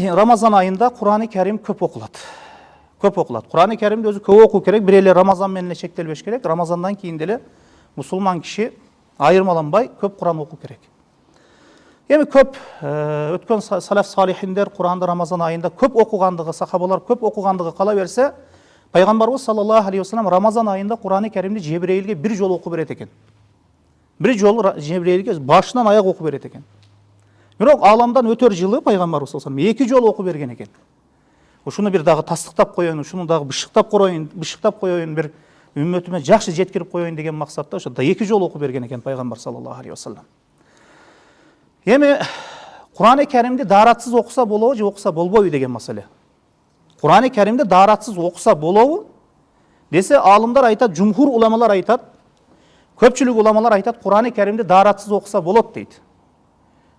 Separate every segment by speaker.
Speaker 1: Ramazan ayında Kur'an-ı Kerim köp okulat. Köp okulat. Kur'an-ı Kerim'de özü köp oku kerek. Bireyle Ramazan menine çektelbeş kerek. Ramazandan kiyindeli musulman kişi ayırmalanbay köp Kur'an oku kerek. Yani köp ötken salaf salihinler Kur'an'da Ramazan ayında köp okugandığı, sahabalar köp okugandığı kala verse, Peygamberimiz sallallahu aleyhi ve sellem Ramazan ayında Kur'an-ı Kerim'de Cebrail'ge bir yol oku beret eken. Bir yol Cebrail'ge başından ayak oku beret eken. Biroq alamdan ötör жылы Пайгамбарыбыз sallallahu aleyhi ve sellem 2 жол окуп берген экен. Ушуну бир дагы тастыктап коеюн, ушуну дагы бышыктап коеюн, бир үммөтүмө жакшы жеткирип коеюн деген максатта ошо 2 жол окуп берген экен Пайгамбар sallallahu aleyhi ve sellem. Эми Kur'an-ı Kerim'de daarатсыз окуса болобу же окуса болбойбу деген маселе. Kur'an-ı Kerim'de daarатсыз окуса болобу десе, алымдар айтат, жумхур уламалар айтат, көпчүлүк уламалар айтат, Kur'an-ı Kerim'de daarатсыз окуса болот дейт.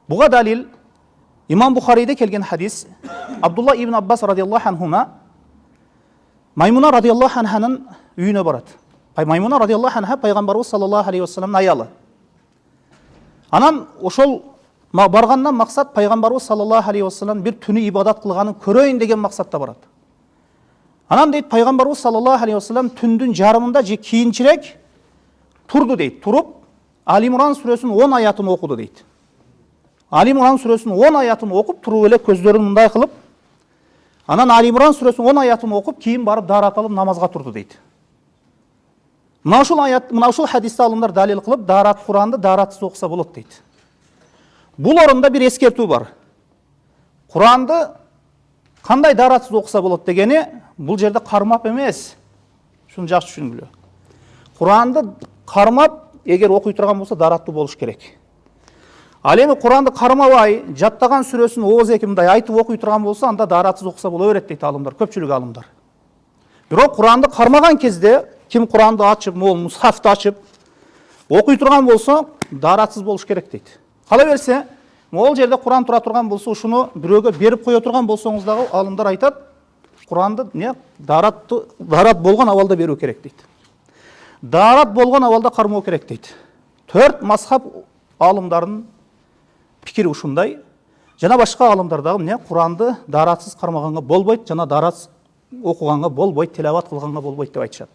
Speaker 1: Buga dalil İmam Bukhari'de kelgen hadis, Abdullah ibn Abbas radıyallahu anhuma Maymuna radıyallahu anhanın üyüne barat. Maymuna radıyallahu anha Peygamberimiz sallallahu aleyhi ve sellem'in ayalı. Anan oşol bargandan maksat Peygamberimiz sallallahu aleyhi ve sellem bir tünü ibadat kılganın köröyin degen maksatta barat. Anan deyit, Peygamberimiz sallallahu aleyhi ve sellem tündün jarımında je kiyinçirek turdu deyit. Turup Ali İmran suresinin 10 ayatını okudu deyit. Ali İmran suresinin 10 ayatını okup turup ele közlerini mınday kılıp, anan Ali İmran suresinin 10 ayatını okup keyin barıp daarat alıp namazga turdu deydi. Mına uşul hadiste alımlar dalil kılıp daarat Kur'an'da daaratsız okusa bolot deydi. Bul orunda bir eskertүү var. Kur'an'da kanday daaratsız okusa bolot degeni bul jerde karmap emес. Şunu jakşı түшүнгүлө. Kur'an'da karmap eger okuy turgan bolsa daarаттуу болуш керек. Al эми Kur'an'da karmabay, jattagan süresini oğuz ekimday aytıp okuy turgan bolsa, anda daarатсыз okusa bola берет дейт алымдар, көпчүлүк алымдар. Бирок Kur'an'da кармаган кезде, kim Kur'an'da açıp, mushafты açıp okuy turgan bolsa, daarатсыз болуш керек дейт. Кала берсе, ол жерде Kur'an тура турган болсо, ушуну бирөөгө берип кое турган болсоңуз дагы алымдар айтат, Kur'an'da не daarат болгон абалда берүү керек дейт. Daarat болгон абалда кармоо керек дейт. 4 мазхаб алымдарын pikiri ушундай. Жана башка алымдардагы эмне Куранды daarатсыз кармаганга болбойт, жана daarатсыз окуганга болбойт, тилават кылганга болбойт деп айтышат.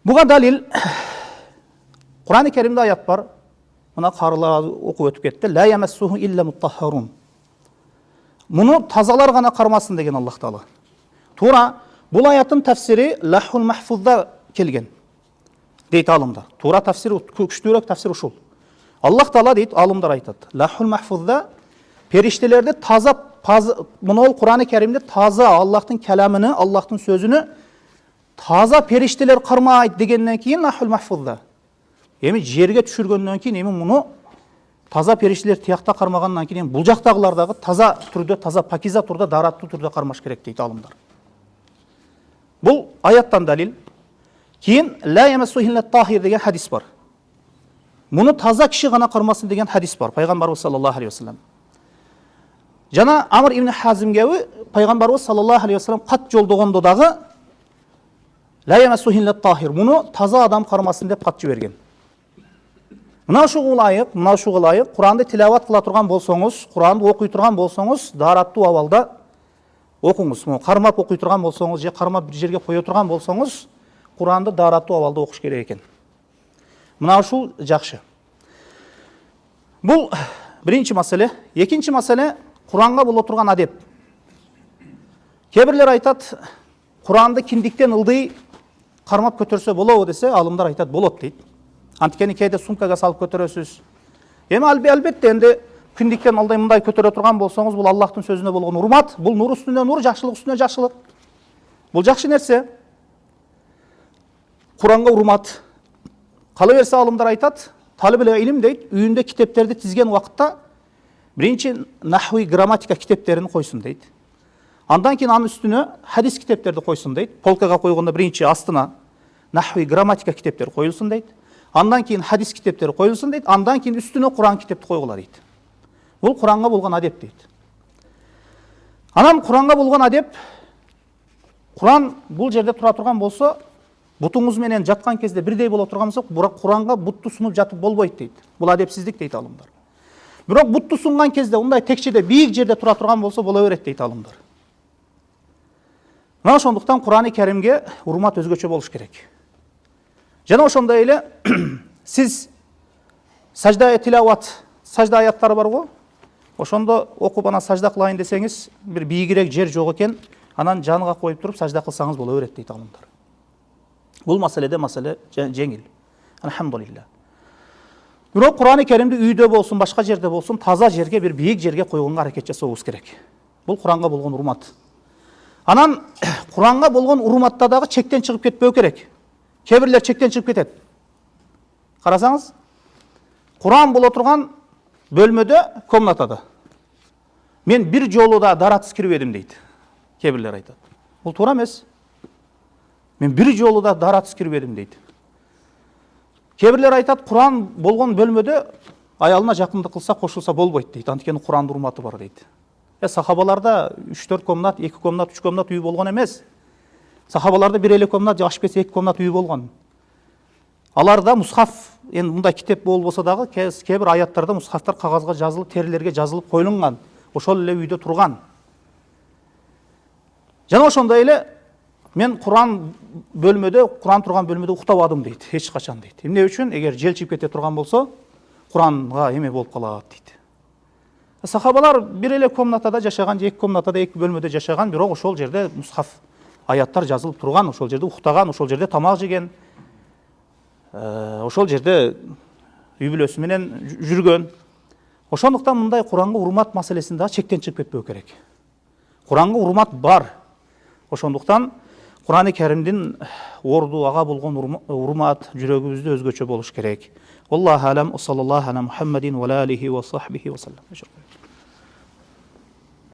Speaker 1: Буга далил Kur'an-ı Kerim'de ayat var. Buna karılar okup ötüp ketти. La yamassuhu illa mutahharun. Bunu tazalar gana karmasın degen Allah Taala. Tuğra bu ayatın tefsiri Lahul Mahfuz'da kelgen. Deyt alımda. Tuğra tefsiri küçtürök tefsir uşul. Allah Taala deyit, alımlar aytat. Lahul Mahfuz'da periştelerde bunu Kur'an-ı Kerim'de taza Allah'ın kelamını, Allah'ın sözünü taza perişteler karmayt degenden keyin Lahul Mahfuz'da. Emi жерге түшүргөндөн кийин эми муну таза периштелер тиякта кармагандан кийин бул жактагылардагы таза түрдө, таза пакиза турда, дараттуу турда кармаш керек дейт алымдар. Бул аяттан далил. Кийин ла ямассу илля тахир деген хадис бар. Муну таза киши гана кармасын деген хадис бар. Пайгамбарыбыз саллаллаху алейхи ва саллям. Жана Амр ибн Хазимге Пайгамбарыбыз саллаллаху алейхи ва саллям кат жолдогондо дагы ла ямассу илля тахир. Муну таза адам кармасын деп кат жиберген. Мына ушуга ылайык, Куранды тилават кыла турган болсоңуз, Куранды окуй турган болсоңуз, daarаттуу абалда окуңуз. Кармап окуй турган болсоңуз, же кармап бир жерге кое турган болсоңуз, Куранды daarаттуу абалда окуш керек экен. Мына ушул жакшы. Бул биринчи маселе. Экинчи маселе Куранга боло турган адеп. Кебирлер айтат, Куранды киндиктен ылдый кармап көтөрсө болобу десе, алымдар айтат болот дейт. Анткени кейде сумкага салып көтөрөсүз. Эми албетте энди күндүктөн алдай мындай көтөрө турган болсоңуз, бул Аллахтын сөзүнө болгон урмат, бул нур үстүнө нур, жакшылык үстүнө жакшылык. Бул жакшы нерсе. Куранга урмат. Кала берсе алымдар айтат, талиб илим дейт, үйүндө китептерди тизген убакытта биринчи нахви грамматика китептерин койсун дейт. Андан кийин анын үстүнө хадис китептерди койсун дейт. Полкага койгондо биринчи астына нахви грамматика китептери коюлсун дейт. Андан кийин хадис китептери коюлсун дейт. Андан кийин үстүнө Куран китепти койгула дейт. Бул Куранга болгон адеп дейт. Анан Куранга болгон адеп, Куран бул жерде тура турган болсо, бутуңуз менен жаткан кезде бирдей боло турган болсо, Куранга бутту сунуп жатып болбойт дейт. Бул адепсиздик дейт алымдар. Бирок бутту сунган кезде мындай текчеде бийик жерде тура турган болсо боло берет дейт алымдар. Мына ошондуктан Кур'ан-ы Керимге урмат өзгөчө болуш керек. Жана ошондой эле сиз сажда тилават, сажда аяттары бар го. Ошондо окуп анан сажда кылайын десеңиз, бир бийигирээк жер жок экен, анан жаныга коюп туруп сажда кылсаңыз боло берет дейт алымдар. Бул маселеде маселе жеңил. Алхамдулилlah. Бирок Кур'ан-ы Керимди үйдө болсун, башка жерде болсун, таза жерге, бир бийик жерге койгонго аракет жасообуз керек. Бул Куранга болгон урмат. Анан Куранга болгон урматта дагы чектен чыгып кетпөө керек. Кээ бирлер чектен чыгып кетет. Карасаңыз, Куран боло турган бөлмөдө, комнатада мен бир жолу да даратсыз кирбедим дейт. Кээ бирлер айтат. Бул туура эмес. Мен бир жолу да даратсыз кирбедим дейт. Кээ бирлер айтат, Куран болгон бөлмөдө аялына жакындык кылса, кошулса болбойт дейт. Анткени Курандын урматы бар дейт. Сахабаларда 3-4 комнат, 2 комнат, 3 комнат үй болгон эмес. Сахабаларда бир эле комнат, аш кетсе 2 комнат үй болгон. Аларда мусхаф, эми мындай китеп болбосо дагы, кээ бир аяттарда мусхафтар кагазга жазылып, терилерге жазылып коюлган. Ошол эле үйдө турган. Жана ошондой эле мен Куран турган бөлмөдө уктабадым дейт, эч качан дейт. Эмне үчүн? Эгер жел чыгып кете турган болсо, Куранга эме болуп калат дейт. Сахабалар бир эле комнатада жашаган, 2 комнатада, 2 бөлмөдө жашаган, бирок ошол жерде мусхаф аяттар жазылып турган, ошол жерде уктаган, ошол жерде тамак жеген, ошол жерде үй бүлөсү менен жүргөн. Ошондуктан мындай Куранга урмат маселесин да чектен чыгып кетпөө керек. Куранга урмат бар. Ошондуктан Кур'ан-ы Керимдин орду ага болгон урмат жүрөгүбүздө өзгөчө болуш керек. Аллаху алам, саллаллаху ала Мухаммадин ва алейхи ва сахбихи ва саллам.